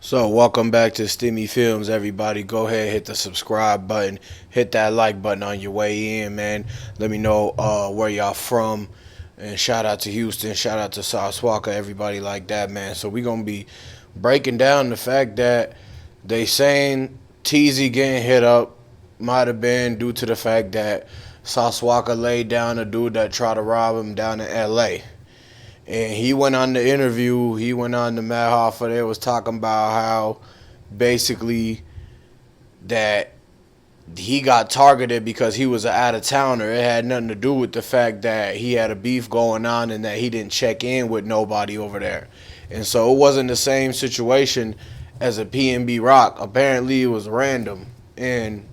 So welcome back to Stimmy Films, everybody. Go ahead, hit the subscribe button, hit that like button on your way in, man. Let me know where y'all from, and shout out to Houston, shout out to Walka, everybody like that, man. So we gonna be breaking down the fact that they saying Tizzy getting hit up might have been due to the fact that Walka laid down a dude that tried to rob him down in L.A. And he went on the interview. He went on the Matt Hoffa. They was talking about how basically that he got targeted because he was an out of towner. It had nothing to do with the fact that he had a beef going on and that he didn't check in with nobody over there. And so it wasn't the same situation as a PNB Rock. Apparently it was random. And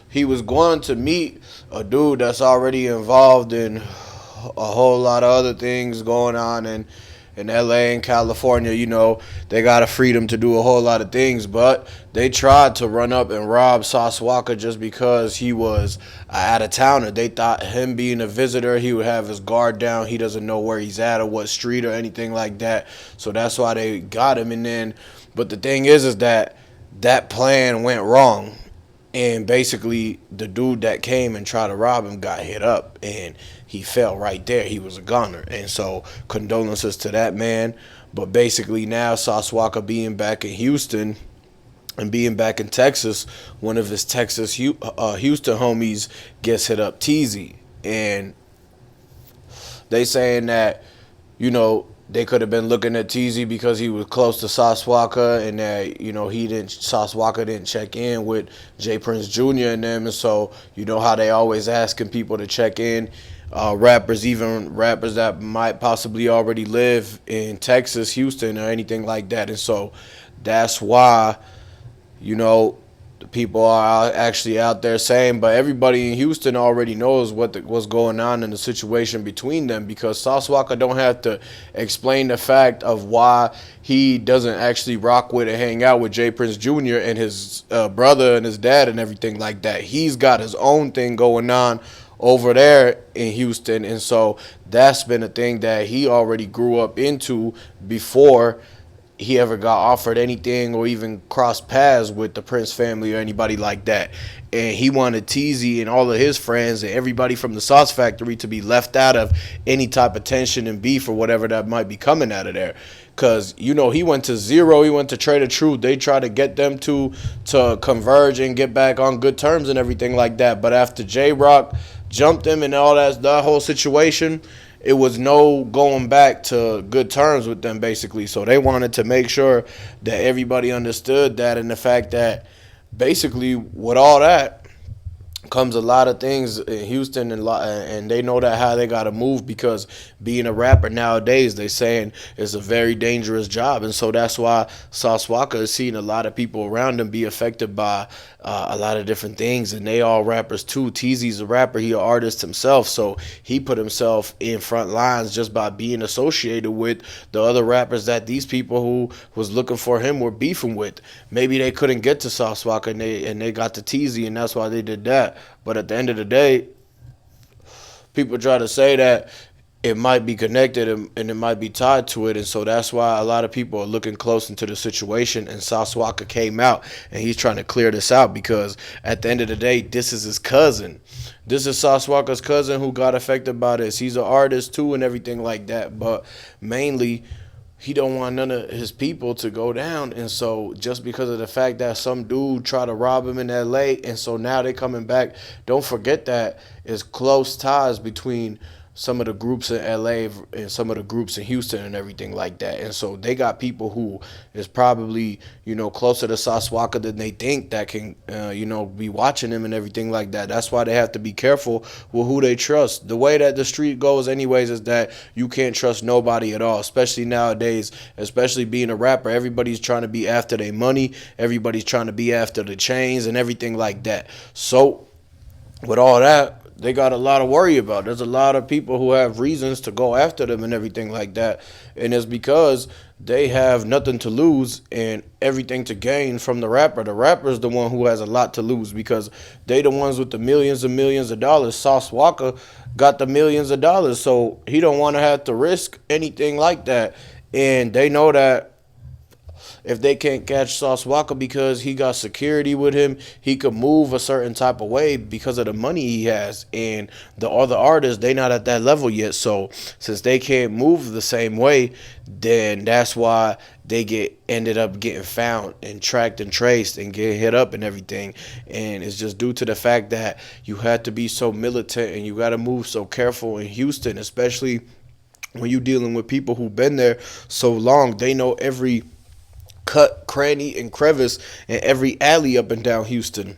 he was going to meet a dude that's already involved in a whole lot of other things going on in LA and California. You know, they got a freedom to do a whole lot of things, but they tried to run up and rob Sauce Walka just because he was out of towner. They thought him being a visitor, he would have his guard down. He doesn't know where he's at or what street or anything like that. So that's why they got him. And then, but the thing is that that plan went wrong. And basically, the dude that came and tried to rob him got hit up, and he fell right there. He was a goner, and so condolences to that man. But basically, now Sauce Walka being back in Houston and being back in Texas, one of his Houston homies gets hit up, Tezzy, and they saying that, you know, they could have been looking at Tizzy because he was close to Sauce Walka, and that, you know, Sauce Walka didn't check in with J Prince Jr. and them, and so you know how they always asking people to check in. Rappers, even rappers that might possibly already live in Texas, Houston, or anything like that, and so that's why, you know, the people are actually out there saying, but everybody in Houston already knows what's going on in the situation between them, because Sauce Walka don't have to explain the fact of why he doesn't actually rock with and hang out with J Prince Jr. and his brother and his dad and everything like that. He's got his own thing going on over there in Houston, and so that's been a thing that he already grew up into before he ever got offered anything or even crossed paths with the Prince family or anybody like that. And he wanted Tezzy and all of his friends and everybody from the Sauce Factory to be left out of any type of tension and beef or whatever that might be coming out of there. Because, you know, he went to Zero, he went to Trade of Truth. They tried to get them to converge and get back on good terms and everything like that. But after J-Rock jumped him and all that whole situation, it was no going back to good terms with them, basically. So they wanted to make sure that everybody understood that, and the fact that basically with all that comes a lot of things in Houston, and they know that how they got to move, because being a rapper nowadays, they saying it's a very dangerous job, and so that's why Sauce Walka is seeing a lot of people around him be affected by a lot of different things, and they all rappers too. Tizzy's a rapper, he an artist himself, so he put himself in front lines just by being associated with the other rappers that these people who was looking for him were beefing with. Maybe they couldn't get to Sauce Walka, and they got to Tizzy, and that's why they did that. But at the end of the day, people try to say that it might be connected, and it might be tied to it. And so that's why a lot of people are looking close into the situation. And Sauce Walka came out, and he's trying to clear this out, because at the end of the day, this is his cousin. This is Sauce Walka's cousin who got affected by this. He's an artist too and everything like that. But mainly, he don't want none of his people to go down. And so just because of the fact that some dude tried to rob him in LA, and so now they coming back, don't forget that it's close ties between some of the groups in LA and some of the groups in Houston and everything like that. And so they got people who is probably, you know, closer to Sauce Walka than they think that can, you know, be watching him and everything like that. That's why they have to be careful with who they trust. The way that the street goes anyways is that you can't trust nobody at all, especially nowadays, especially being a rapper. Everybody's trying to be after their money. Everybody's trying to be after the chains and everything like that. So with all that, they got a lot to worry about. There's a lot of people who have reasons to go after them and everything like that. And it's because they have nothing to lose and everything to gain from the rapper. The rapper is the one who has a lot to lose, because they the ones with the millions and millions of dollars. Sauce Walka got the millions of dollars, so he don't want to have to risk anything like that. And they know that if they can't catch Sauce Walka because he got security with him, he could move a certain type of way because of the money he has. And the other artists, they not at that level yet. So since they can't move the same way, then that's why they get ended up getting found and tracked and traced and get hit up and everything. And it's just due to the fact that you had to be so militant and you got to move so careful in Houston, especially when you're dealing with people who've been there so long. They know every cut, cranny, and crevice and every alley up and down Houston.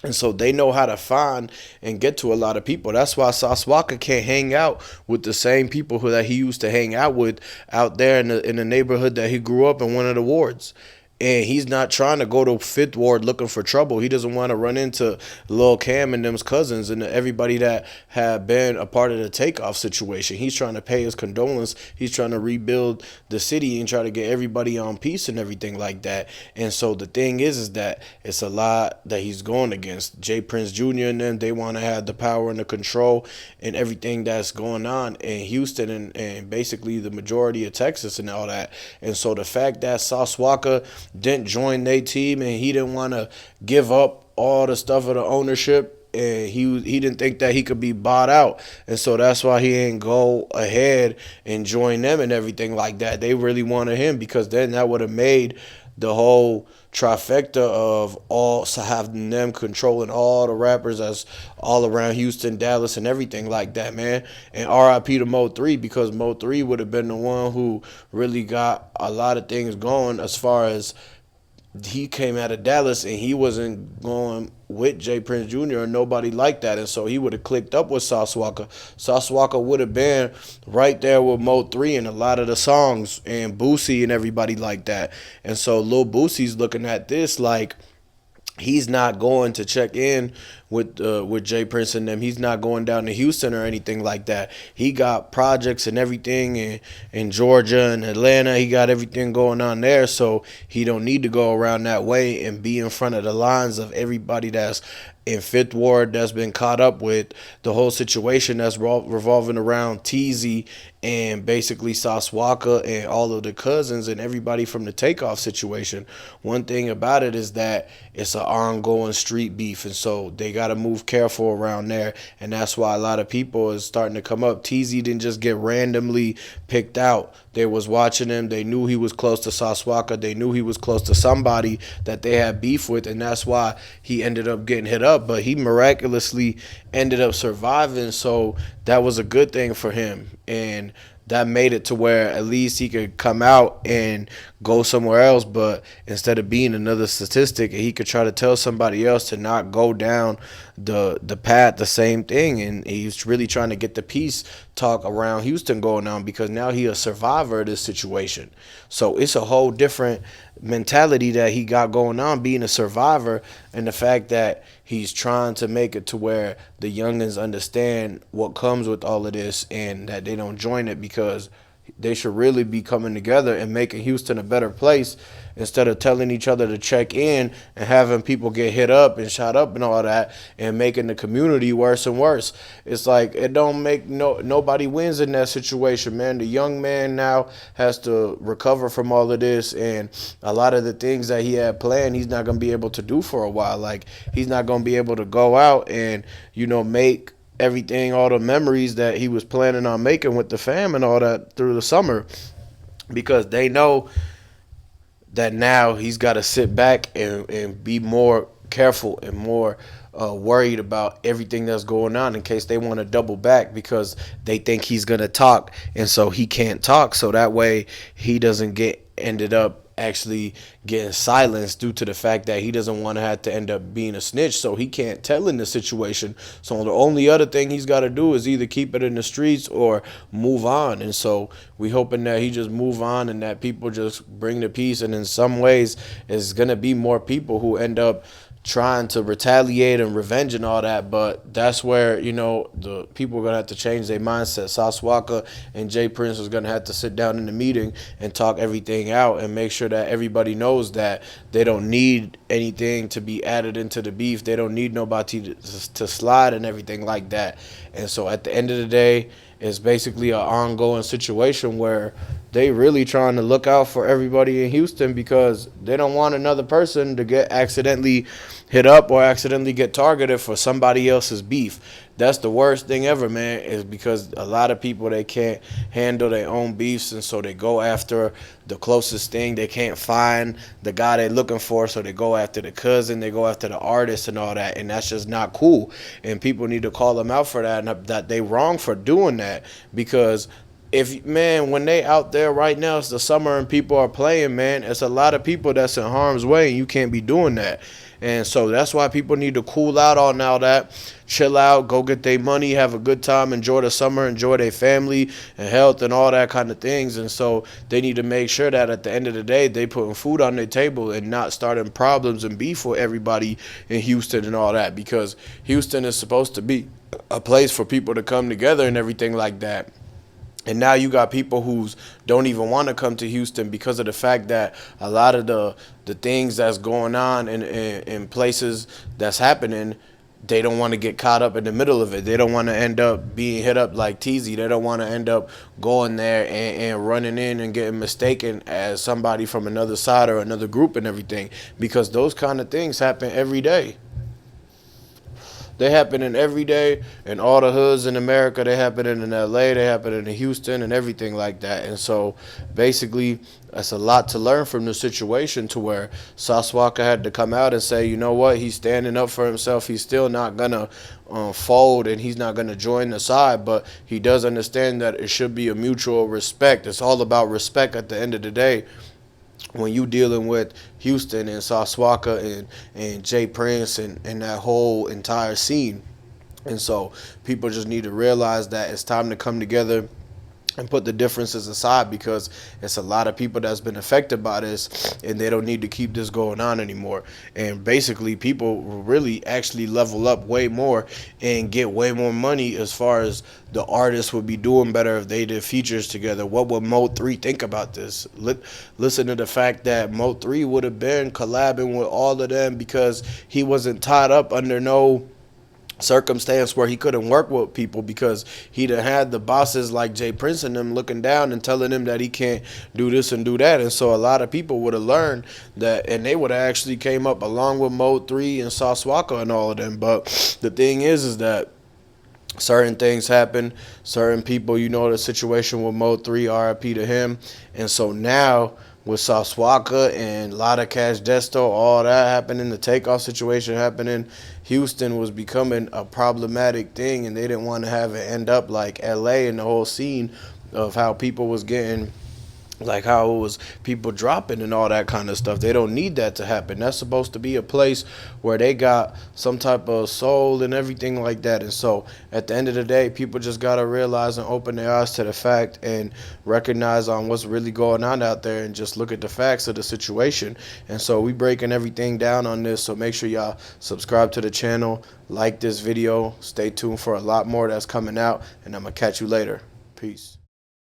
And so they know how to find and get to a lot of people. That's why Sauce Walka can't hang out with the same people that he used to hang out with out there in the neighborhood that he grew up in, one of the wards. And he's not trying to go to Fifth Ward looking for trouble. He doesn't want to run into Lil Cam and them's cousins and everybody that had been a part of the takeoff situation. He's trying to pay his condolence. He's trying to rebuild the city and try to get everybody on peace and everything like that. And so the thing is that it's a lot that he's going against. Jay Prince Jr. and them, they want to have the power and the control and everything that's going on in Houston and basically the majority of Texas and all that. And so the fact that Sauce Walka didn't join their team and he didn't want to give up all the stuff of the ownership, and he didn't think that he could be bought out, and so that's why he ain't go ahead and join them and everything like that. They really wanted him because then that would have made the whole trifecta of all having them controlling all the rappers that's all around Houston, Dallas, and everything like that, man. And RIP to Mo 3, because Mo 3 would have been the one who really got a lot of things going as far as he came out of Dallas and he wasn't going with Jay Prince Jr. or nobody like that. And so he would have clicked up with Sauce Walka. Sauce Walka would have been right there with Mo 3 and a lot of the songs and Boosie and everybody like that. And so Lil Boosie's looking at this like he's not going to check in with Jay Prince and them. He's not going down to Houston or anything like that. He got projects and everything in Georgia and Atlanta. He got everything going on there, so he don't need to go around that way and be in front of the lines of everybody that's in Fifth Ward that's been caught up with the whole situation that's revolving around Tizzy and basically Sauce Walka and all of the cousins and everybody from the takeoff situation. One thing about it is that it's an ongoing street beef, and so they got to move careful around there, and that's why a lot of people is starting to come up. Tizzy didn't just get randomly picked out. They was watching him. They knew he was close to Sauce Walka. They knew he was close to somebody that they had beef with, and that's why he ended up getting hit up. But he miraculously ended up surviving, so that was a good thing for him. And that made it to where at least he could come out and go somewhere else. But instead of being another statistic, he could try to tell somebody else to not go down the path, the same thing. And he's really trying to get the peace talk around Houston going on, because now he a survivor of this situation. So it's a whole different mentality that he got going on, being a survivor, and the fact that he's trying to make it to where the youngins understand what comes with all of this and that they don't join it, because they should really be coming together and making Houston a better place instead of telling each other to check in and having people get hit up and shot up and all that and making the community worse and worse. It's like it don't make nobody wins in that situation, man. The young man now has to recover from all of this, and a lot of the things that he had planned, he's not going to be able to do for a while. Like, he's not going to be able to go out and, make everything, all the memories that he was planning on making with the fam and all that through the summer, because they know that now he's got to sit back and be more careful and more worried about everything that's going on in case they want to double back, because they think he's going to talk, and so he can't talk, so that way he doesn't get ended up actually getting silenced due to the fact that he doesn't want to have to end up being a snitch, so he can't tell in the situation. So the only other thing he's got to do is either keep it in the streets or move on. And so we hoping that he just move on and that people just bring the peace, and in some ways it's going to be more people who end up trying to retaliate and revenge and all that. But that's where, the people are going to have to change their mindset. Sauce Walka and Jay Prince is going to have to sit down in the meeting and talk everything out and make sure that everybody knows that they don't need anything to be added into the beef. They don't need nobody to slide and everything like that. And so at the end of the day, it's basically an ongoing situation where they really trying to look out for everybody in Houston because they don't want another person to get accidentally hit up or accidentally get targeted for somebody else's beef. That's the worst thing ever, man, is because a lot of people, they can't handle their own beefs, and so they go after the closest thing. They can't find the guy they're looking for, so they go after the cousin, they go after the artist and all that, and that's just not cool. And people need to call them out for that, and that they wrong for doing that, because if, man, when they out there right now, it's the summer and people are playing, man, it's a lot of people that's in harm's way, and you can't be doing that. And so that's why people need to cool out on all that, chill out, go get their money, have a good time, enjoy the summer, enjoy their family and health and all that kind of things. And so they need to make sure that at the end of the day, they putting food on their table and not starting problems and beef with everybody in Houston and all that, because Houston is supposed to be a place for people to come together and everything like that. And now you got people who don't even want to come to Houston because of the fact that a lot of the things that's going on in places that's happening, they don't want to get caught up in the middle of it. They don't want to end up being hit up like Tizzy. They don't want to end up going there and running in and getting mistaken as somebody from another side or another group and everything, because those kind of things happen every day. They happen in every day in all the hoods in America. They happen in LA. They happen in Houston and everything like that. And so basically, that's a lot to learn from the situation, to where Walka had to come out and say, you know what, he's standing up for himself. He's still not going to fold, and he's not going to join the side. But he does understand that it should be a mutual respect. It's all about respect at the end of the day. When you dealing with Houston and Walka and Jay Prince and that whole entire scene. And so people just need to realize that it's time to come together and put the differences aside, because it's a lot of people that's been affected by this, and they don't need to keep this going on anymore. And basically, people will really actually level up way more and get way more money, as far as the artists would be doing better if they did features together. What would Mo 3 think about this? Listen to the fact that Mo 3 would have been collabing with all of them because he wasn't tied up under no circumstance where he couldn't work with people, because he done had the bosses like Jay Prince and them looking down and telling him that he can't do this and do that. And so a lot of people would have learned that, and they would have actually came up along with Mo 3 and Walka and all of them. But the thing is that certain things happen, certain people, you know, the situation with Mo 3, RIP to him. And so now with Walka and a lot of Cash Desto, all that happening, the takeoff situation happening, Houston was becoming a problematic thing, and they didn't want to have it end up like LA and the whole scene of how people was getting, like how it was people dropping and all that kind of stuff. They don't need that to happen. That's supposed to be a place where they got some type of soul and everything like that. And so at the end of the day, people just got to realize and open their eyes to the fact and recognize on what's really going on out there, and just look at the facts of the situation. And so we breaking everything down on this. So make sure y'all subscribe to the channel, like this video, stay tuned for a lot more that's coming out, and I'm going to catch you later. Peace.